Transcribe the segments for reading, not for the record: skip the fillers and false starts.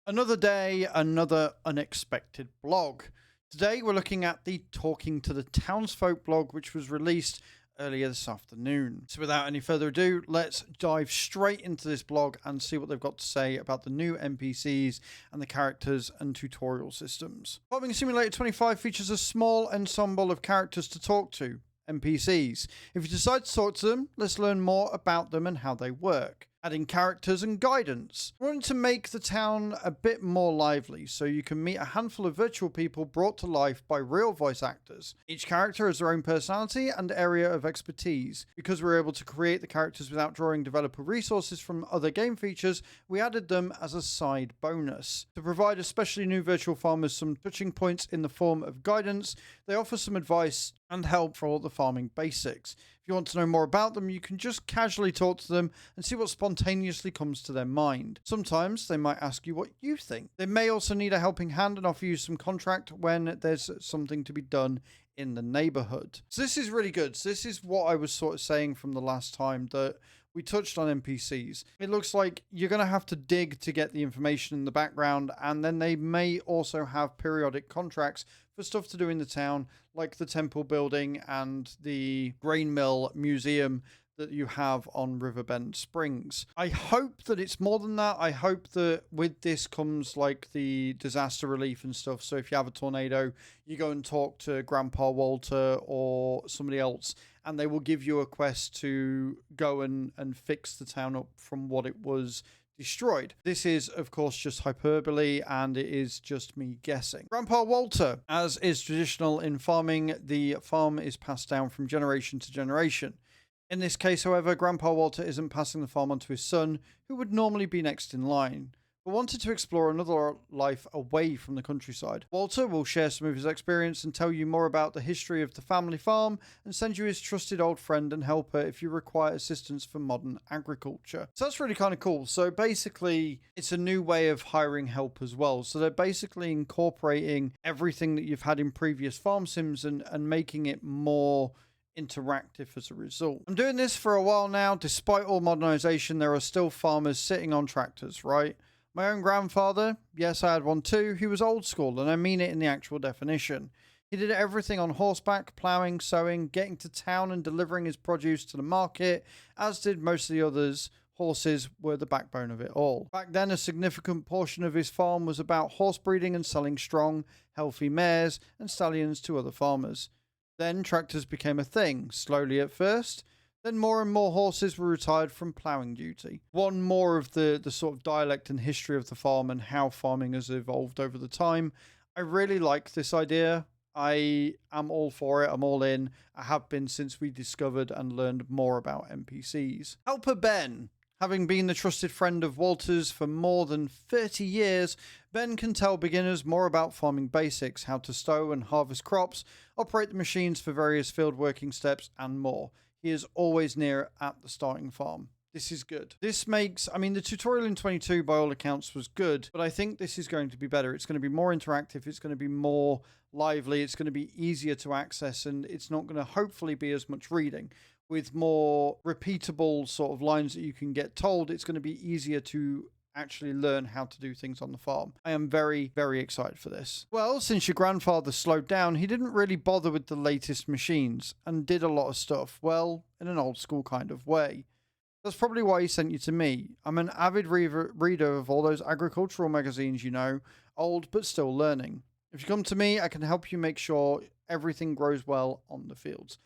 Another day, another unexpected blog. Today we're looking at the Talking to the Townsfolk blog, which was released earlier this afternoon. So without any further ado, let's dive straight into this blog and see what they've got to say about the new NPCs and the characters and tutorial systems. Farming Simulator 25 features a small ensemble of characters to talk to, NPCs. If you decide to talk to them, let's learn more about them and how they work. Adding characters and guidance. We wanted to make the town a bit more lively, so you can meet a handful of virtual people brought to life by real voice actors. Each character has their own personality and area of expertise. Because we were able to create the characters without drawing developer resources from other game features, we added them as a side bonus. To provide especially new virtual farmers some touching points in the form of guidance, they offer some advice and help for all the farming basics. If you want to know more about them, you can just casually talk to them and see what spontaneously comes to their mind. Sometimes they might ask you what you think. They may also need a helping hand and offer you some contract when there's something to be done in the neighborhood. So this is really good. So this is what I was sort of saying from the last time that we touched on NPCs. It looks like you're going to have to dig to get the information in the background, and then they may also have periodic contracts for stuff to do in the town, like the temple building and the grain mill museum that you have on Riverbend Springs. I hope that it's more than that. I hope that with this comes like the disaster relief and stuff. So if you have a tornado, you go and talk to Grandpa Walter or somebody else, and they will give you a quest to go and fix the town up from what it was destroyed. This is, of course, just hyperbole, and it is just me guessing. Grandpa Walter, as is traditional in farming, the farm is passed down from generation to generation. In this case, however, Grandpa Walter isn't passing the farm on to his son, who would normally be next in line, but wanted to explore another life away from the countryside. Walter will share some of his experience and tell you more about the history of the family farm and send you his trusted old friend and helper if you require assistance for modern agriculture. So that's really kind of cool. So basically, it's a new way of hiring help as well. So they're basically incorporating everything that you've had in previous farm sims and making it more interactive as a result. I'm doing this for a while now. Despite all modernization, there are still farmers sitting on tractors, right? My own grandfather, yes, I had one too. He was old school, and I mean it in the actual definition. He did everything on horseback, ploughing, sowing, getting to town and delivering his produce to the market, as did most of the others. Horses were the backbone of it all. Back then, a significant portion of his farm was about horse breeding and selling strong, healthy mares and stallions to other farmers. Then tractors became a thing, slowly at first. Then more and more horses were retired from ploughing duty. One more of the sort of dialect and history of the farm and how farming has evolved over the time. I really like this idea. I am all for it. I'm all in. I have been since we discovered and learned more about NPCs. Helper Ben. Having been the trusted friend of Walter's for more than 30 years, Ben can tell beginners more about farming basics, how to stow and harvest crops, operate the machines for various field working steps, and more. He is always near at the starting farm. This is good. This makes, I mean, the tutorial in 22 by all accounts was good, but I think this is going to be better. It's going to be more interactive. It's going to be more lively. It's going to be easier to access, and it's not going to hopefully be as much reading. With more repeatable sort of lines that you can get told, it's going to be easier to actually learn how to do things on the farm. I am very, very excited for this. Well, since your grandfather slowed down, he didn't really bother with the latest machines and did a lot of stuff, well, in an old school kind of way. That's probably why he sent you to me. I'm an avid reader of all those agricultural magazines, you know, old but still learning. If you come to me, I can help you make sure everything grows well on the fields.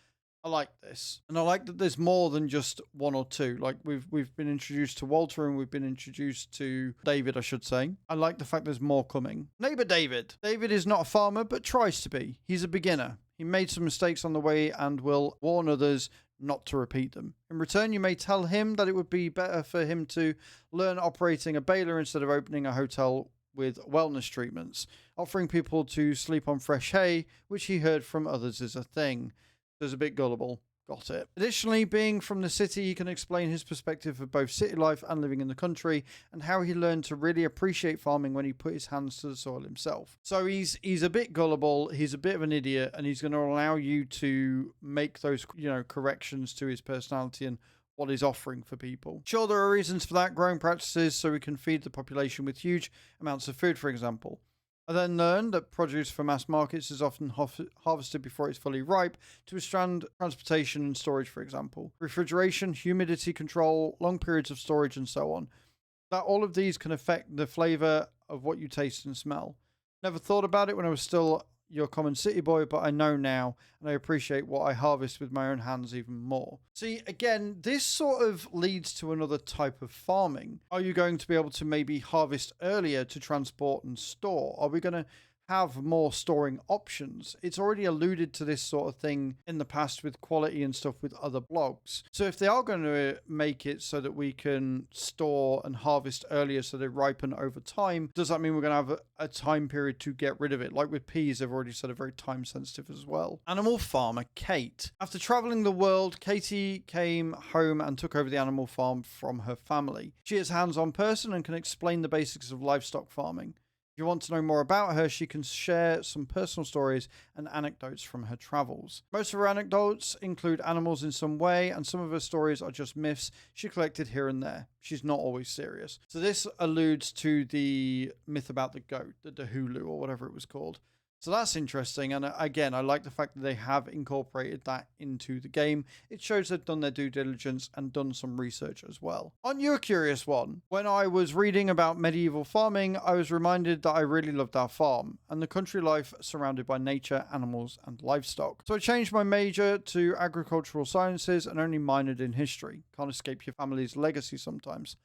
I like this. And I like that there's more than just one or two. Like we've been introduced to Walter and we've been introduced to David, I should say. I like the fact there's more coming. Neighbor David. David is not a farmer, but tries to be. He's a beginner. He made some mistakes on the way and will warn others not to repeat them. In return, you may tell him that it would be better for him to learn operating a baler instead of opening a hotel with wellness treatments, offering people to sleep on fresh hay, which he heard from others is a thing. There's a bit gullible. Got it. Additionally, being from the city, he can explain his perspective of both city life and living in the country, and how he learned to really appreciate farming when he put his hands to the soil himself. So he's a bit gullible, he's a bit of an idiot, and he's going to allow you to make those, corrections to his personality and what is offering for people. Sure, there are reasons for that, growing practices so we can feed the population with huge amounts of food, for example. I then learned that produce for mass markets is often harvested before it's fully ripe to withstand transportation and storage, for example. Refrigeration, humidity control, long periods of storage, and so on. That all of these can affect the flavor of what you taste and smell. Never thought about it when I was still your common city boy, but I know now, and I appreciate what I harvest with my own hands even more. See, again, this sort of leads to another type of farming. Are you going to be able to maybe harvest earlier to transport and store? Are we going to have more storing options? It's already alluded to this sort of thing in the past with quality and stuff with other blogs. So if they are going to make it so that we can store and harvest earlier so they ripen over time, does that mean we're going to have a time period to get rid of it? Like with peas, they've already said are very time sensitive as well. Animal farmer Kate. After traveling the world, Katie came home and took over the animal farm from her family. She is a hands-on person and can explain the basics of livestock farming. If you want to know more about her, she can share some personal stories and anecdotes from her travels. Most of her anecdotes include animals in some way, and some of her stories are just myths she collected here and there. She's not always serious. So this alludes to the myth about the goat, the Dahulu or whatever it was called. So that's interesting, and again, I like the fact that they have incorporated that into the game. It shows they've done their due diligence and done some research as well. Aren't you a curious one? When I was reading about medieval farming, I was reminded that I really loved our farm and the country life surrounded by nature, animals, and livestock. So I changed my major to agricultural sciences and only minored in history. Can't escape your family's legacy sometimes.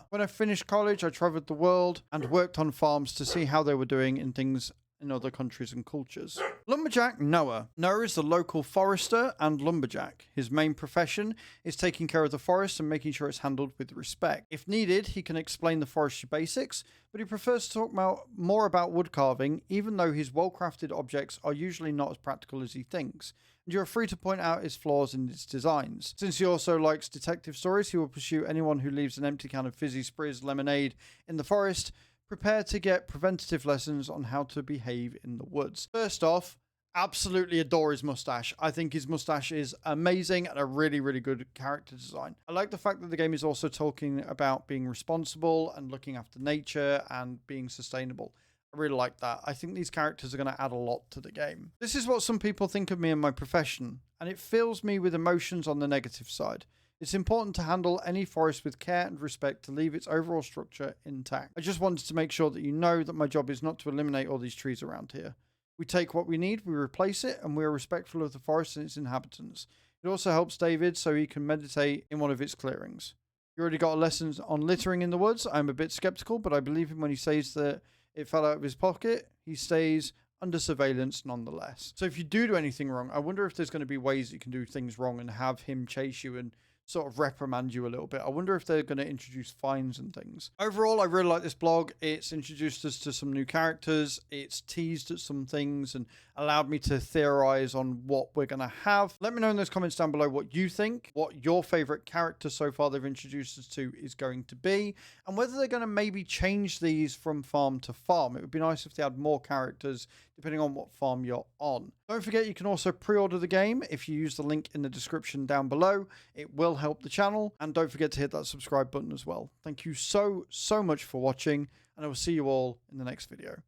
When I finished college, I traveled the world and worked on farms to see how they were doing in things in other countries and cultures. Lumberjack Noah. Noah is the local forester and lumberjack. His main profession is taking care of the forest and making sure it's handled with respect. If needed, he can explain the forestry basics, but he prefers to talk more about wood carving, even though his well-crafted objects are usually not as practical as he thinks. And you're free to point out his flaws in his designs. Since he also likes detective stories, he will pursue anyone who leaves an empty can of Fizzy Sprizz lemonade in the forest. Prepare to get preventative lessons on how to behave in the woods. First off, absolutely adore his mustache. I think his mustache is amazing and a really, really good character design. I like the fact that the game is also talking about being responsible and looking after nature and being sustainable. I really like that. I think these characters are going to add a lot to the game. This is what some people think of me and my profession, and it fills me with emotions on the negative side. It's important to handle any forest with care and respect to leave its overall structure intact. I just wanted to make sure that you know that my job is not to eliminate all these trees around here. We take what we need, we replace it, and we are respectful of the forest and its inhabitants. It also helps David so he can meditate in one of its clearings. You already got a lesson on littering in the woods. I'm a bit skeptical, but I believe him when he says that it fell out of his pocket. He stays under surveillance nonetheless. So if you do anything wrong, I wonder if there's going to be ways that you can do things wrong and have him chase you and sort of reprimand you a little bit. I wonder if they're going to introduce fines and things. Overall, I really like this blog. It's introduced us to some new characters. It's teased at some things and allowed me to theorize on what we're going to have. Let me know in those comments down below what you think, what your favorite character so far they've introduced us to is going to be, and whether they're going to maybe change these from farm to farm. It would be nice if they had more characters depending on what farm you're on. Don't forget you can also pre-order the game if you use the link in the description down below. It will help the channel, and don't forget to hit that subscribe button as well. Thank you so much for watching, and I will see you all in the next video.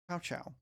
Ciao, ciao.